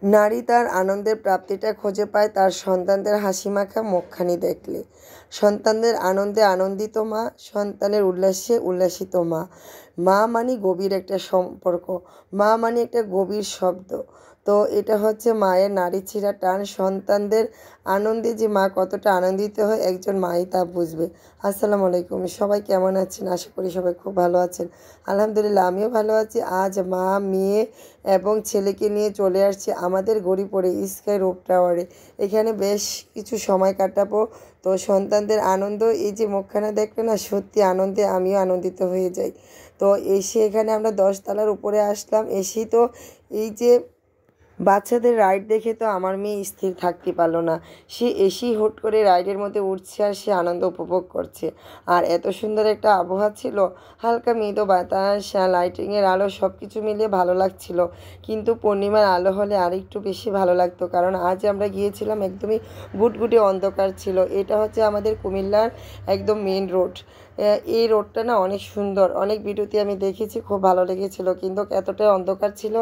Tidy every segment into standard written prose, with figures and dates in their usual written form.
নারী তার আনন্দের প্রাপ্তিটা খুঁজে পায় তার সন্তানদের হাসিমাখা মুখখানি দেখলে। সন্তানদের আনন্দে আনন্দিত মা, সন্তানের উল্লাসে উল্লাসিত মা। মা মানে গভীর একটা সম্পর্ক, মা মানে একটা গভীর শব্দ। তো এটা হচ্ছে মায়ের নাড়ি ছিঁড়া টান। সন্তানদের আনন্দে যে মা কতটা আনন্দিত হয় একজন মাই তা বুঝবে। আসসালামু আলাইকুম, সবাই কেমন আছেন? আশা করি সবাই খুব ভালো আছেন। আলহামদুলিল্লাহ আমিও ভালো আছি। আজ মা, মেয়ে এবং ছেলেকে নিয়ে চলে আসছি আমাদের গড়িপড়ে স্কাই রোপ টাওয়ারে। এখানে বেশ কিছু সময় কাটাবো। তো সন্তানদের আনন্দ, এই যে মুখখানা দেখলে না, সত্যি আনন্দে আমিও আনন্দিত হয়ে যাই। তো এসে এখানে আমরা 10 তলার উপরে আসলাম। এসেই তো এই যে বাচ্চাদের রাইড দেখে তো আমার মেয়ে স্থির থাকতে পারলো না। সে এসেই হুট করে রাইডের মধ্যে উঠছে আর সে আনন্দ উপভোগ করছে। আর এত সুন্দর একটা আবহাওয়া ছিল, হালকা মৃদু বাতাস, লাইটিংয়ের আলো, সব কিছু মিলিয়ে ভালো লাগছিল। কিন্তু পূর্ণিমার আলো হলে আরেকটু বেশি ভালো লাগতো, কারণ আজ আমরা গিয়েছিলাম একদমই গুটগুটে অন্ধকার ছিল। এটা হচ্ছে আমাদের কুমিল্লার একদম মেন রোড। এই রোডটা না অনেক সুন্দর, অনেক ভিডিওতে আমি দেখেছি, খুব ভালো লেগেছিল। কিন্তু এতটাই অন্ধকার ছিল,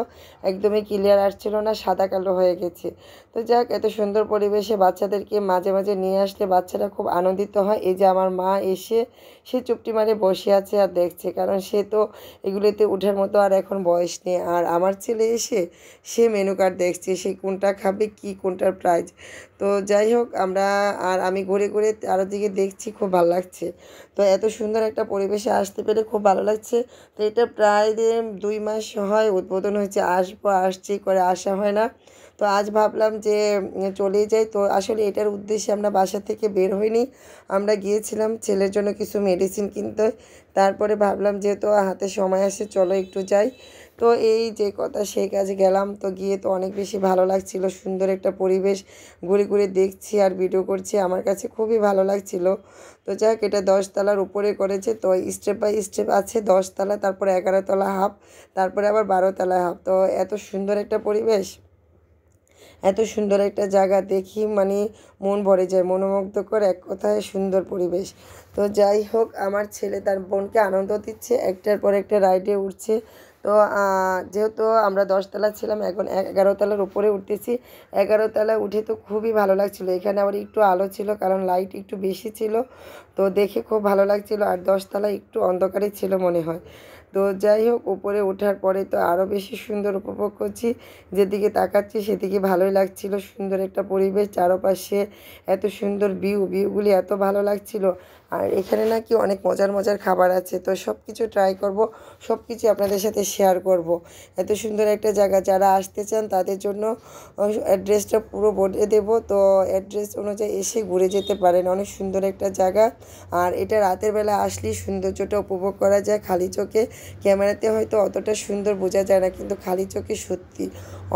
একদমই ক্লিয়ার আসছিল না, সাদা কালো হয়ে গেছে। তো যাক, এত সুন্দর পরিবেশে বাচ্চাদেরকে মাঝে মাঝে নিয়ে আসলে বাচ্চারা খুব আনন্দিত হয়। এই যে আমার মা এসে সে চুপটি মারে বসে আছে আর দেখছে, কারণ সে তো এগুলোতে ওঠার মতো আর এখন বয়স নেই। আর আমার ছেলে এসে সে মেনু কার্ড দেখছে, সে কোনটা খাবে, কি কোনটার প্রাইস। তো যাই হোক, আমি ঘুরে ঘুরে চারদিকে দেখছি, খুব ভালো লাগছে। তো এত সুন্দর একটা পরিবেশে আসতে পেরে খুব ভালো লাগছে। তো এটা প্রায় 2 মাস হয় উদ্বোধন হয়েছে। আসছি করে আসা হয় না। তো আজ ভাবলাম যে চলেই যাই। তো আসলে এটার উদ্দেশ্যে আমরা বাসা থেকে বের হইনি। আমরা গিয়েছিলাম ছেলের জন্য কিছু মেডিসিন কিনতে। তারপরে ভাবলাম যেহেতু হাতে সময় আসে, চলো একটু যাই। তো এই যে কথা সেই কাজে গেলাম। তো গিয়ে তো অনেক বেশি ভালো লাগছিল, সুন্দর একটা পরিবেশ। ঘুরে ঘুরে দেখছি আর ভিডিও করছি, আমার কাছে খুবই ভালো লাগছিল। তো যাক, এটা 10 তলার উপরে করেছে। তো স্টেপ বাই স্টেপ আছে 10 তলা, তারপরে 11 তলা হাফ, তারপরে আবার 12 তলা হাফ। তো এত সুন্দর একটা পরিবেশ, এত সুন্দর একটা জায়গা দেখি মানে মন ভরে যায়, মনোমুগ্ধকর, এক কথায় সুন্দর পরিবেশ। তো যাই হোক, আমার ছেলে তার বোনকে আনন্দ দিচ্ছে, একটার পর একটা রাইডে উঠছে। তো যেহেতু আমরা 10 তলা ছিলাম, এখন 11 তলার উপরে উঠতেছি। 11 তলা উঠে তো খুবই ভালো লাগছিলো। এখানে আবার একটু আলো ছিল, কারণ লাইট একটু বেশি ছিল। তো দেখে খুব ভালো লাগছিলো। আর 10 তলা একটু অন্ধকারে ছিল মনে হয়। তো যাই হোক, উপরে ওঠার পরে তো আরও বেশি সুন্দর উপভোগ করছি। যেদিকে তাকাচ্ছি সেদিকে ভালোই লাগছিল, সুন্দর একটা পরিবেশ, চারপাশে এত সুন্দর ভিউগুলি এত ভালো লাগছিল। আর এখানে নাকি অনেক মজার মজার খাবার আছে। তো সব কিছু ট্রাই করব, সব কিছু আপনাদের সাথে শেয়ার করব। এত সুন্দর একটা জায়গা, যারা আসতে চান তাদের জন্য অ্যাড্রেসটা পুরো বলে দেব। তো অ্যাড্রেস অনুযায়ী এসে ঘুরে যেতে পারেন, অনেক সুন্দর একটা জায়গা। আর এটা রাতের বেলা আসলেই সৌন্দর্যটা উপভোগ করা যায় খালি চোখে। ক্যামেরাতে হয়তো অতটা সুন্দর বোঝা যায় না, কিন্তু খালি চোখে সত্যি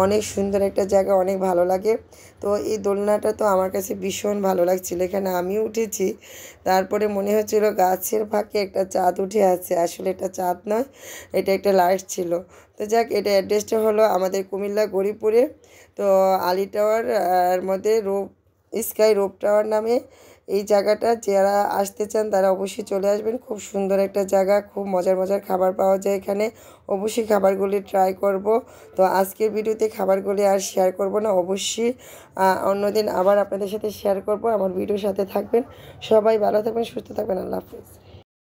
অনেক সুন্দর একটা জায়গা, অনেক ভালো লাগে। তো এই দোলনাটা তো আমার কাছে ভীষণ ভালো লাগছিল, এখানে আমি উঠেছি। তারপরে মনে হচ্ছিল গাছের ফাঁকে একটা চাঁদ উঠে আছে, আসলে এটা চাঁদ নয়, এটা একটা লাইট ছিল। তো যাক, এটা অ্যাড্রেসটা হলো আমাদের কুমিল্লা গরিপুরে। তো আলী টাওয়ার এর মধ্যে স্কাই রোপ টাওয়ার নামে এই জায়গাটা। যারা আসতে চান তারা অবশ্যই চলে আসবেন, খুব সুন্দর একটা জায়গা, খুব মজার মজার খাবার পাওয়া যায় এখানে। অবশ্যই খাবারগুলি ট্রাই করব। তো আজকের ভিডিওতে খাবারগুলি আর শেয়ার করব না, অবশ্যই অন্যদিন আবার আপনাদের সাথে শেয়ার করব। আমার ভিডিওর সাথে থাকবেন, সবাই ভালো থাকবেন, সুস্থ থাকবেন, আল্লাহ হাফিজ।